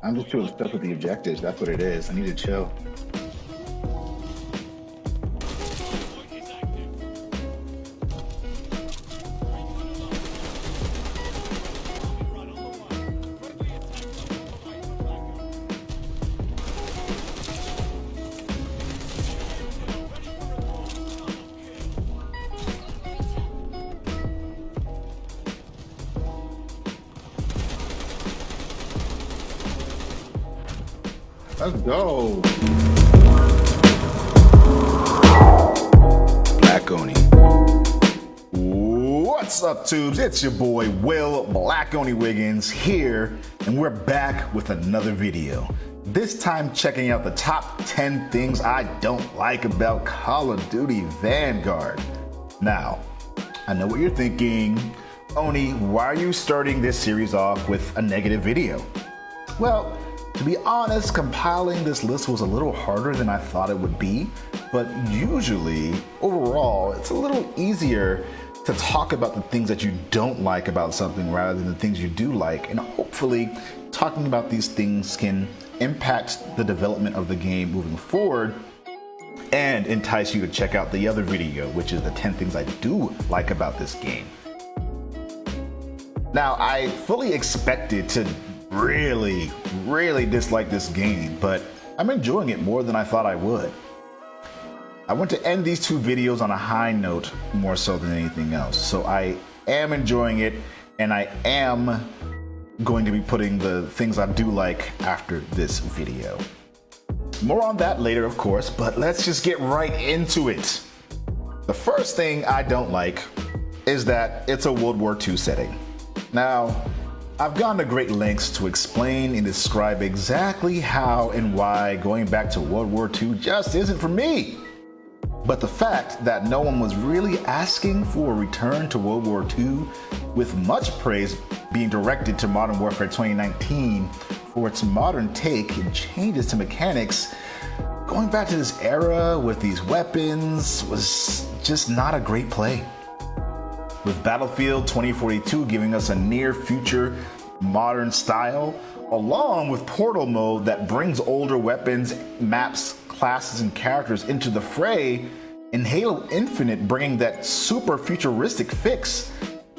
I'm just too obsessed with the objectives. That's what it is. I need to chill. Let's go. Black Oni. What's up, tubes? It's your boy Will Black Oni Wiggins here, and we're back with another video. This time checking out the top 10 things I don't like about Call of Duty Vanguard. Now, I know what you're thinking. Oni, why are you starting this series off with a negative video? Well, to be honest, compiling this list was a little harder than I thought it would be, but usually, overall, it's a little easier to talk about the things that you don't like about something rather than the things you do like, and hopefully talking about these things can impact the development of the game moving forward and entice you to check out the other video, which is the 10 things I do like about this game. Now, I fully expected to really dislike this game, but I'm enjoying it more than I thought I would. I want to end these two videos on a high note more so than anything else. So I am enjoying it, and I am going to be putting the things I do like after this video. More on that later, of course, but let's just get right into it. The first thing I don't like is that it's a World War II setting. Now, I've gone to great lengths to explain and describe exactly how and why going back to World War II just isn't for me. But the fact that no one was really asking for a return to World War II, with much praise being directed to Modern Warfare 2019 for its modern take and changes to mechanics, going back to this era with these weapons was just not a great play. With Battlefield 2042 giving us a near future modern style, along with Portal mode that brings older weapons, maps, classes, and characters into the fray, and Halo Infinite bringing that super futuristic fix,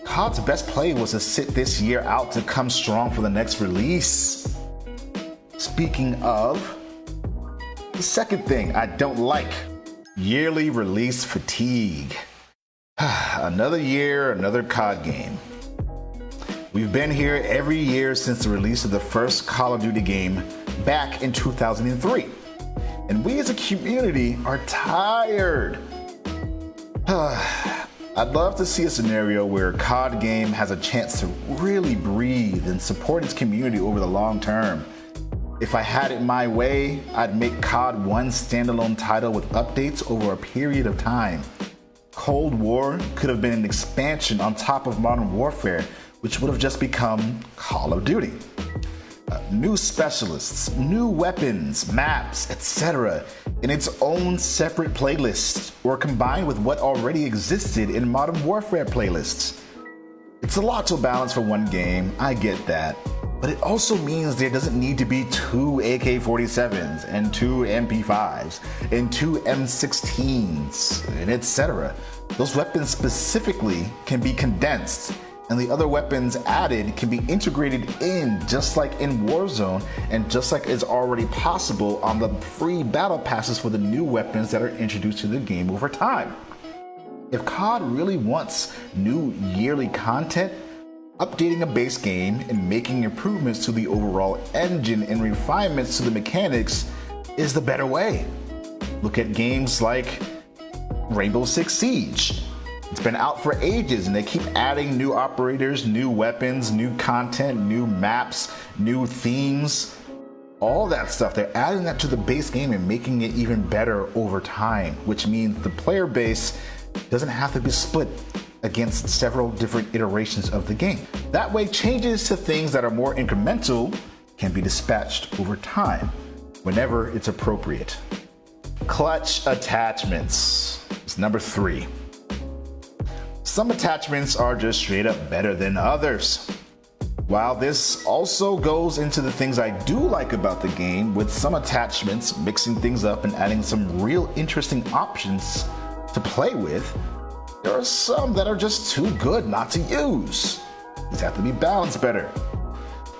COD's best play was to sit this year out to come strong for the next release. Speaking of, the second thing I don't like, yearly release fatigue. Another year, another COD game. We've been here every year since the release of the first Call of Duty game back in 2003. And we as a community are tired. I'd love to see a scenario where a COD game has a chance to really breathe and support its community over the long term. If I had it my way, I'd make COD one standalone title with updates over a period of time. Cold War could have been an expansion on top of Modern Warfare, which would have just become Call of Duty. New specialists, new weapons, maps, etc. in its own separate playlists, or combined with what already existed in Modern Warfare playlists. It's a lot to balance for one game, I get that. But it also means there doesn't need to be 2 AK-47s and 2 MP5s and 2 M16s and etc. Those weapons specifically can be condensed, and the other weapons added can be integrated in, just like in Warzone and just like is already possible on the free battle passes for the new weapons that are introduced to the game over time. If COD really wants new yearly content, updating a base game and making improvements to the overall engine and refinements to the mechanics is the better way. Look at games like Rainbow Six Siege. It's been out for ages and they keep adding new operators, new weapons, new content, new maps, new themes, all that stuff. They're adding that to the base game and making it even better over time, which means the player base doesn't have to be split against several different iterations of the game. That way, changes to things that are more incremental can be dispatched over time, whenever it's appropriate. Clutch attachments is number 3. Some attachments are just straight up better than others. While this also goes into the things I do like about the game, with some attachments, mixing things up and adding some real interesting options to play with, there are some that are just too good not to use. These have to be balanced better.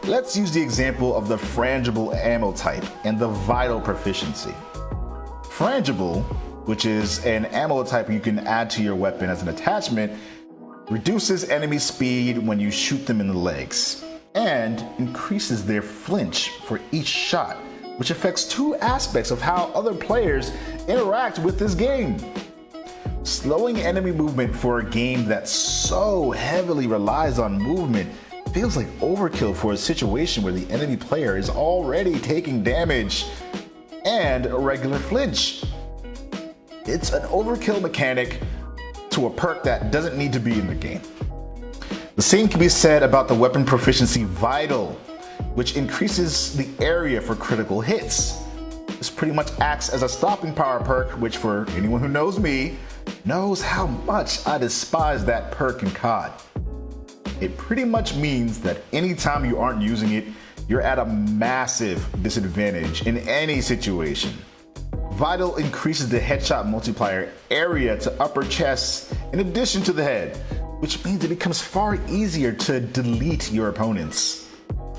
Let's use the example of the frangible ammo type and the vital proficiency. Frangible, which is an ammo type you can add to your weapon as an attachment, reduces enemy speed when you shoot them in the legs, and increases their flinch for each shot, which affects two aspects of how other players interact with this game. Slowing enemy movement for a game that so heavily relies on movement feels like overkill for a situation where the enemy player is already taking damage and a regular flinch. It's an overkill mechanic to a perk that doesn't need to be in the game. The same can be said about the weapon proficiency vital, which increases the area for critical hits. This pretty much acts as a stopping power perk, which for anyone who knows me, knows how much I despise that perk in COD. It pretty much means that anytime you aren't using it, you're at a massive disadvantage in any situation. Vital increases the headshot multiplier area to upper chest in addition to the head, which means it becomes far easier to delete your opponents.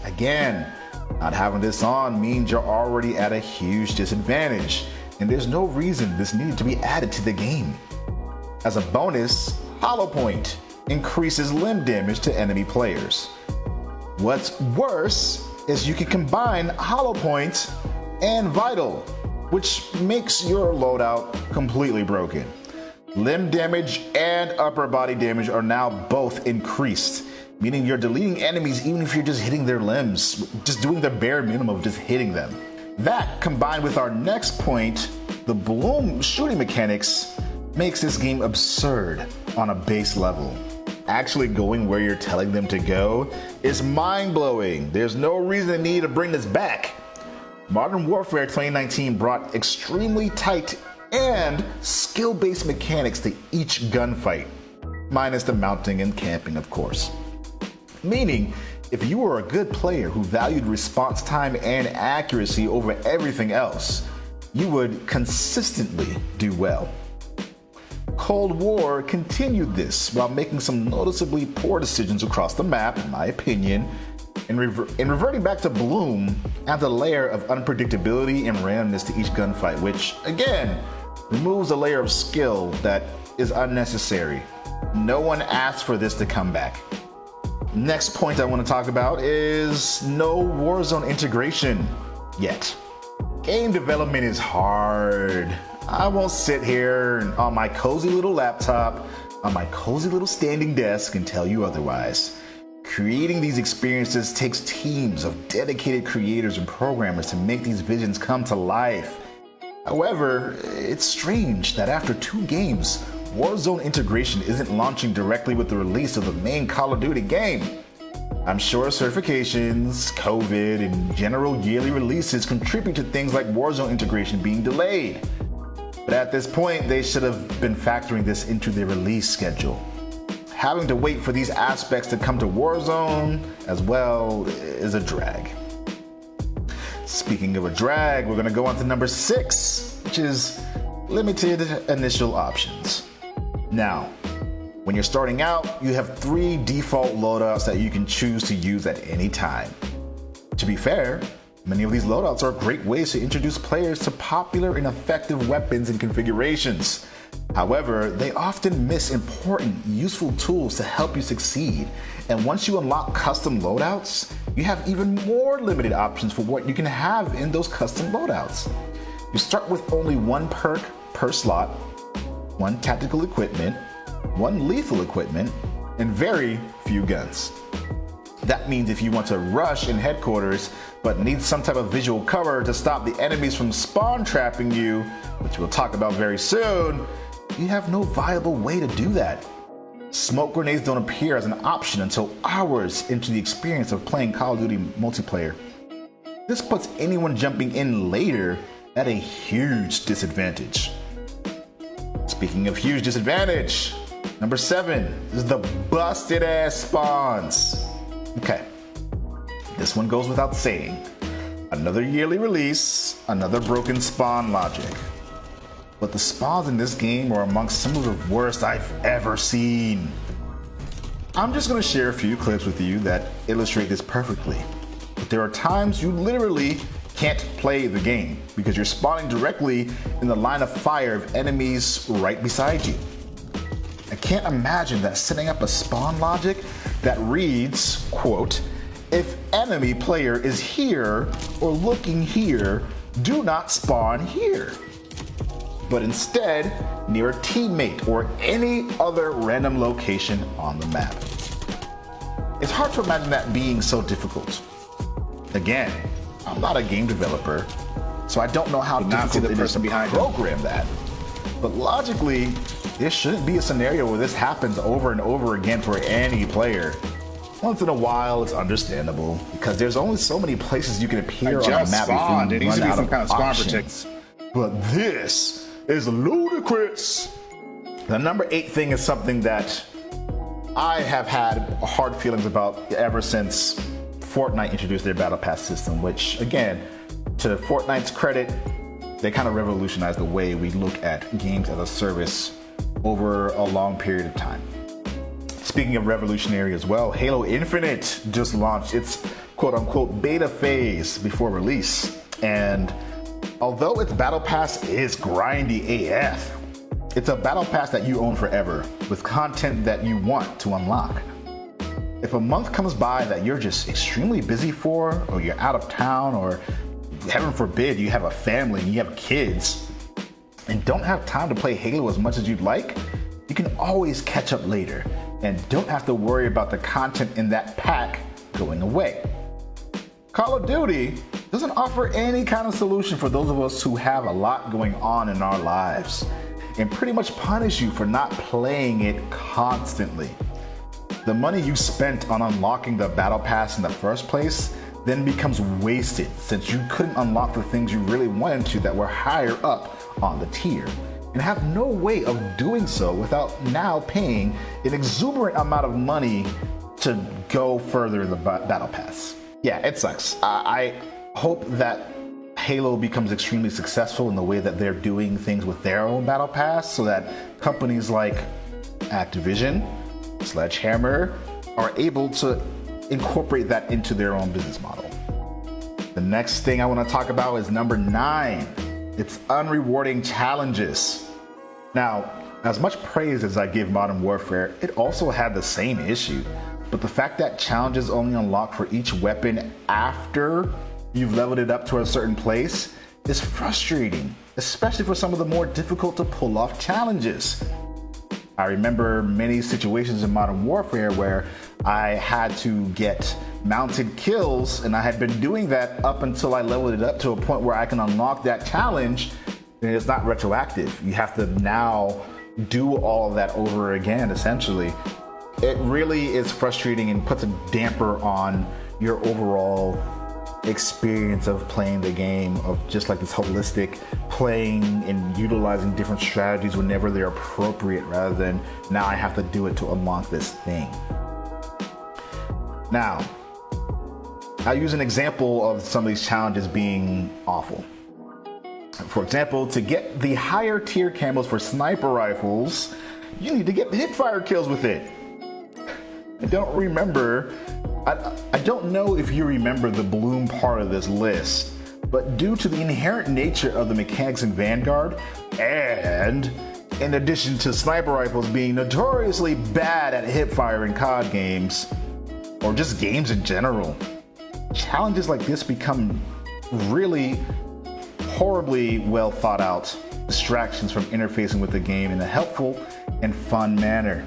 Again, not having this on means you're already at a huge disadvantage, and there's no reason this needed to be added to the game. As a bonus, Hollow Point increases limb damage to enemy players. What's worse is you can combine Hollow Point and Vital, which makes your loadout completely broken. Limb damage and upper body damage are now both increased, meaning you're deleting enemies even if you're just hitting their limbs, just doing the bare minimum of just hitting them. That, combined with our next point, the bloom shooting mechanics, makes this game absurd on a base level. Actually going where you're telling them to go is mind-blowing. There's no reason to need to bring this back. Modern Warfare 2019 brought extremely tight and skill-based mechanics to each gunfight, minus the mounting and camping, of course. Meaning, if you were a good player who valued response time and accuracy over everything else, you would consistently do well. Cold War continued this while making some noticeably poor decisions across the map, in my opinion, and reverting back to Bloom adds a layer of unpredictability and randomness to each gunfight, which, again, removes a layer of skill that is unnecessary. No one asked for this to come back. Next point I want to talk about is no Warzone integration yet. Game development is hard. I won't sit here on my cozy little laptop, on my cozy little standing desk and tell you otherwise. Creating these experiences takes teams of dedicated creators and programmers to make these visions come to life. However, it's strange that after 2 games, Warzone integration isn't launching directly with the release of the main Call of Duty game. I'm sure certifications, COVID, and general yearly releases contribute to things like Warzone integration being delayed. But at this point, they should have been factoring this into their release schedule. Having to wait for these aspects to come to Warzone as well is a drag. Speaking of a drag, we're going to go on to number 6, which is limited initial options. Now, when you're starting out, you have 3 default loadouts that you can choose to use at any time. To be fair, many of these loadouts are great ways to introduce players to popular and effective weapons and configurations. However, they often miss important, useful tools to help you succeed. And once you unlock custom loadouts, you have even more limited options for what you can have in those custom loadouts. You start with only 1 perk per slot, 1 tactical equipment, 1 lethal equipment, and very few guns. That means if you want to rush in headquarters, but need some type of visual cover to stop the enemies from spawn trapping you, which we'll talk about very soon, you have no viable way to do that. Smoke grenades don't appear as an option until hours into the experience of playing Call of Duty multiplayer. This puts anyone jumping in later at a huge disadvantage. Speaking of huge disadvantage, number 7 is the busted ass spawns. Okay, this one goes without saying. Another yearly release, another broken spawn logic. But the spawns in this game are amongst some of the worst I've ever seen. I'm just gonna share a few clips with you that illustrate this perfectly. But there are times you literally can't play the game because you're spawning directly in the line of fire of enemies right beside you. I can't imagine that setting up a spawn logic that reads, quote, "If enemy player is here or looking here, do not spawn here." But instead, near a teammate or any other random location on the map. It's hard to imagine that being so difficult. Again, I'm not a game developer, so I don't know how difficult it is to program that. But logically, this shouldn't be a scenario where this happens over and over again for any player. Once in a while, it's understandable because there's only so many places you can appear on a map before you run out of options. But this is ludicrous. The number 8 thing is something that I have had hard feelings about ever since Fortnite introduced their Battle Pass system, which, again, to Fortnite's credit, they kind of revolutionized the way we look at games as a service over a long period of time. Speaking of revolutionary as well, Halo Infinite just launched its quote-unquote beta phase before release. And although its Battle Pass is grindy AF, it's a Battle Pass that you own forever with content that you want to unlock. If a month comes by that you're just extremely busy for, or you're out of town, or heaven forbid you have a family and you have kids and don't have time to play Halo as much as you'd like, you can always catch up later and don't have to worry about the content in that pack going away. Call of Duty doesn't offer any kind of solution for those of us who have a lot going on in our lives and pretty much punish you for not playing it constantly. The money you spent on unlocking the Battle Pass in the first place then becomes wasted since you couldn't unlock the things you really wanted to that were higher up on the tier and have no way of doing so without now paying an exuberant amount of money to go further in the Battle Pass. Yeah, it sucks. I hope that Halo becomes extremely successful in the way that they're doing things with their own Battle Pass so that companies like Activision, Sledgehammer are able to incorporate that into their own business model. The next thing I want to talk about is number 9. It's unrewarding challenges. Now, as much praise as I give Modern Warfare, it also had the same issue. But the fact that challenges only unlock for each weapon after you've leveled it up to a certain place is frustrating, especially for some of the more difficult to pull off challenges. I remember many situations in Modern Warfare where I had to get mounted kills, and I had been doing that up until I leveled it up to a point where I can unlock that challenge, and it's not retroactive. You have to now do all of that over again, essentially. It really is frustrating and puts a damper on your overall experience of playing the game, of just like this holistic playing and utilizing different strategies whenever they're appropriate, rather than now I have to do it to unlock this thing. Now, I'll use an example of some of these challenges being awful. For example, to get the higher tier camos for sniper rifles, you need to get hipfire kills with it. I don't know if you remember the bloom part of this list, but due to the inherent nature of the mechanics in Vanguard, and in addition to sniper rifles being notoriously bad at hipfire in COD games, or just games in general, challenges like this become really horribly well thought out distractions from interfacing with the game in a helpful and fun manner.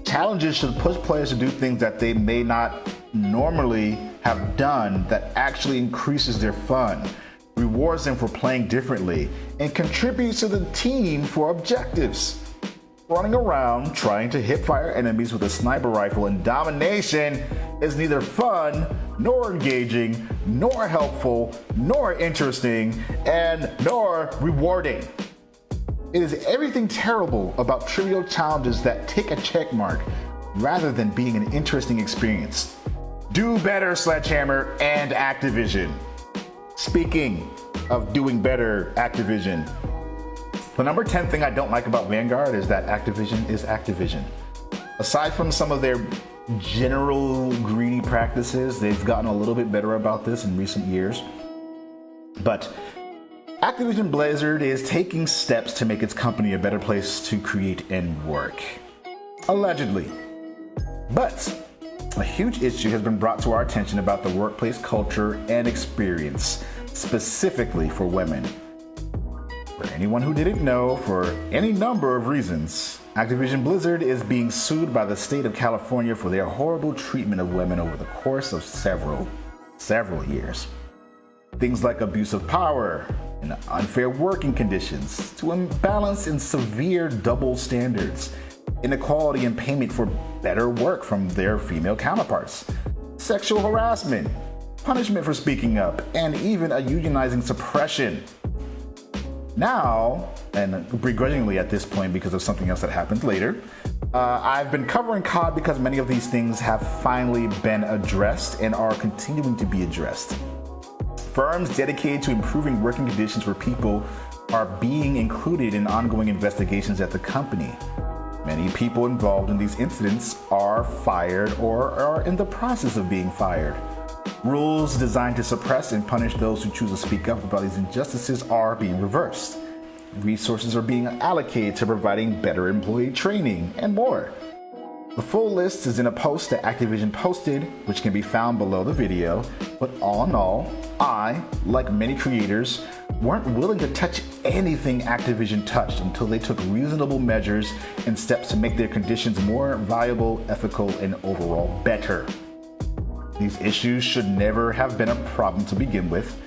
Challenges should push players to do things that they may not normally have done that actually increases their fun, rewards them for playing differently, and contributes to the team for objectives. Running around trying to hipfire enemies with a sniper rifle in domination is neither fun, nor engaging, nor helpful, nor interesting, and nor rewarding. It is everything terrible about trivial challenges that take a check mark rather than being an interesting experience. Do better, Sledgehammer and Activision. Speaking of doing better, Activision. The number 10 thing I don't like about Vanguard is that Activision is Activision. Aside from some of their general greedy practices, they've gotten a little bit better about this in recent years. But Activision Blizzard is taking steps to make its company a better place to create and work. Allegedly. But a huge issue has been brought to our attention about the workplace culture and experience, specifically for women. For anyone who didn't know, for any number of reasons, Activision Blizzard is being sued by the state of California for their horrible treatment of women over the course of several years. Things like abuse of power and unfair working conditions, to imbalance and severe double standards, inequality in payment for better work from their female counterparts, sexual harassment, punishment for speaking up, and even a unionizing suppression. Now, and begrudgingly at this point because of something else that happened later, I've been covering COD because many of these things have finally been addressed and are continuing to be addressed. Firms dedicated to improving working conditions for people are being included in ongoing investigations at the company. Many people involved in these incidents are fired or are in the process of being fired. Rules designed to suppress and punish those who choose to speak up about these injustices are being reversed. Resources are being allocated to providing better employee training and more. The full list is in a post that Activision posted, which can be found below the video, but all in all, I, like many creators, weren't willing to touch anything Activision touched until they took reasonable measures and steps to make their conditions more viable, ethical, and overall better. These issues should never have been a problem to begin with,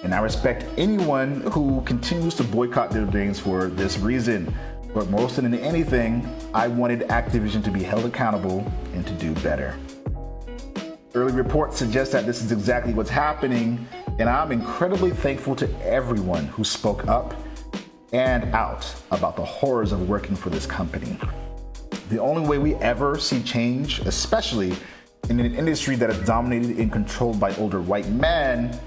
and I respect anyone who continues to boycott their games for this reason. But most than anything, I wanted Activision to be held accountable and to do better. Early reports suggest that this is exactly what's happening, and I'm incredibly thankful to everyone who spoke up and out about the horrors of working for this company. The only way we ever see change, especially in an industry that is dominated and controlled by older white men,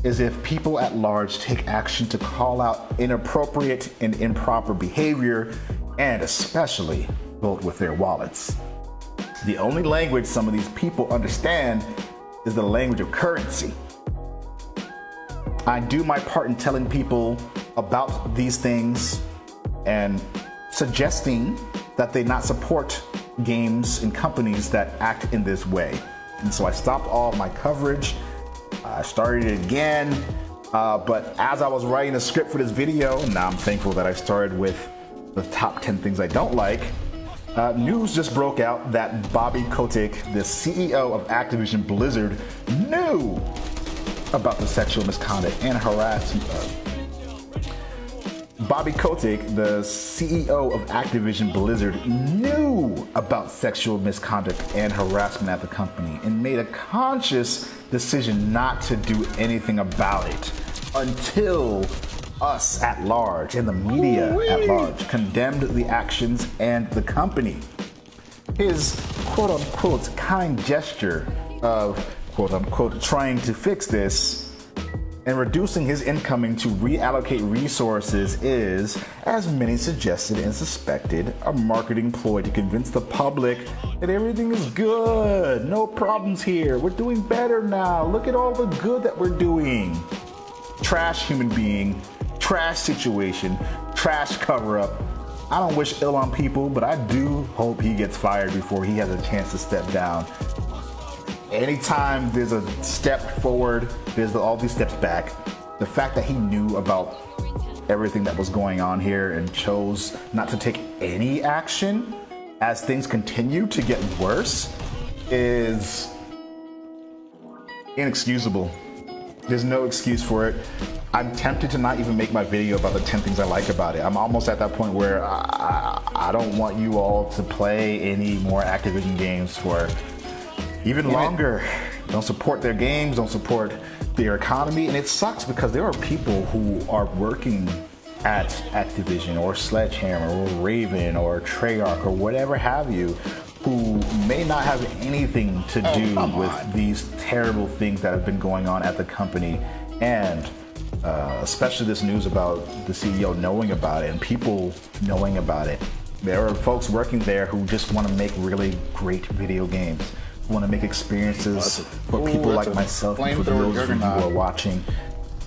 is if people at large take action to call out inappropriate and improper behavior, and especially vote with their wallets. The only language some of these people understand is the language of currency. I do my part in telling people about these things and suggesting that they not support games and companies that act in this way. And so I stopped all of my coverage. I started it again, but as I was writing a script for this video, now I'm thankful that I started with the top 10 things I don't like. News just broke out that Bobby Kotick, the CEO of Activision Blizzard, knew about the sexual misconduct and harassment. Bobby Kotick, the CEO of Activision Blizzard, knew about sexual misconduct and harassment at the company and made a conscious decision not to do anything about it until us at large and the media at large condemned the actions and the company. His quote-unquote kind gesture of quote-unquote trying to fix this and reducing his incoming to reallocate resources is, as many suggested and suspected, a marketing ploy to convince the public that everything is good, no problems here, we're doing better now, look at all the good that we're doing. Trash human being, trash situation, trash cover-up. I don't wish ill on people, but I do hope he gets fired before he has a chance to step down. Anytime there's a step forward, there's all these steps back. The fact that he knew about everything that was going on here and chose not to take any action as things continue to get worse is inexcusable. There's no excuse for it. I'm tempted to not even make my video about the 10 things I like about it. I'm almost at that point where I don't want you all to play any more Activision games for even longer. Don't support their games, don't support their economy. And it sucks because there are people who are working at Activision or Sledgehammer or Raven or Treyarch or whatever have you, who may not have anything to do with these terrible things that have been going on at the company, and especially this news about the CEO knowing about it and people knowing about it. There are folks working there who just want to make really great video games, who want to make experiences for people like myself and for those of you who are watching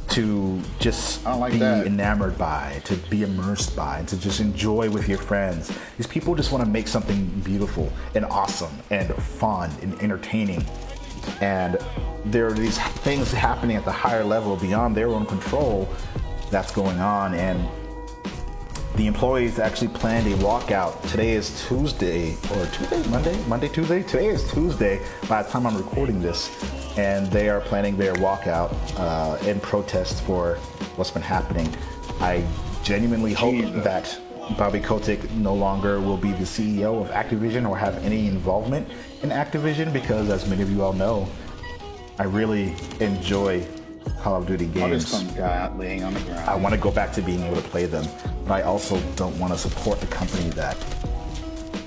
to just be enamored by, to be immersed by, and to just enjoy with your friends. These people just want to make something beautiful and awesome and fun and entertaining. And there are these things happening at the higher level beyond their own control that's going on. And the employees actually planned a walkout. Today is Tuesday, or Monday, Tuesday? Today is Tuesday by the time I'm recording this. And they are planning their walkout in protest for what's been happening. I genuinely hope that Bobby Kotick no longer will be the CEO of Activision or have any involvement in Activision, because as many of you all know, I really enjoy Call of Duty games. Some guy laying on the ground. I want to go back to being able to play them, but I also don't want to support a company that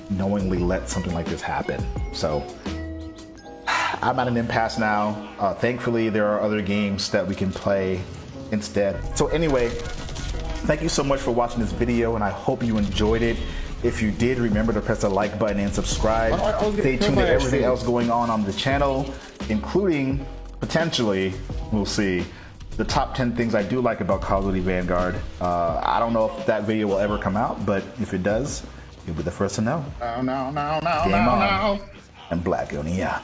knowingly let something like this happen. So I'm at an impasse now. Thankfully, there are other games that we can play instead. So anyway, thank you so much for watching this video, and I hope you enjoyed it. If you did, remember to press the like button and subscribe. Stay tuned to everything else going on the channel, including, potentially, we'll see, the top 10 things I do like about Call of Duty Vanguard. I don't know if that video will ever come out, but if it does, you'll be the first to know. No. Game on. And Black Onia.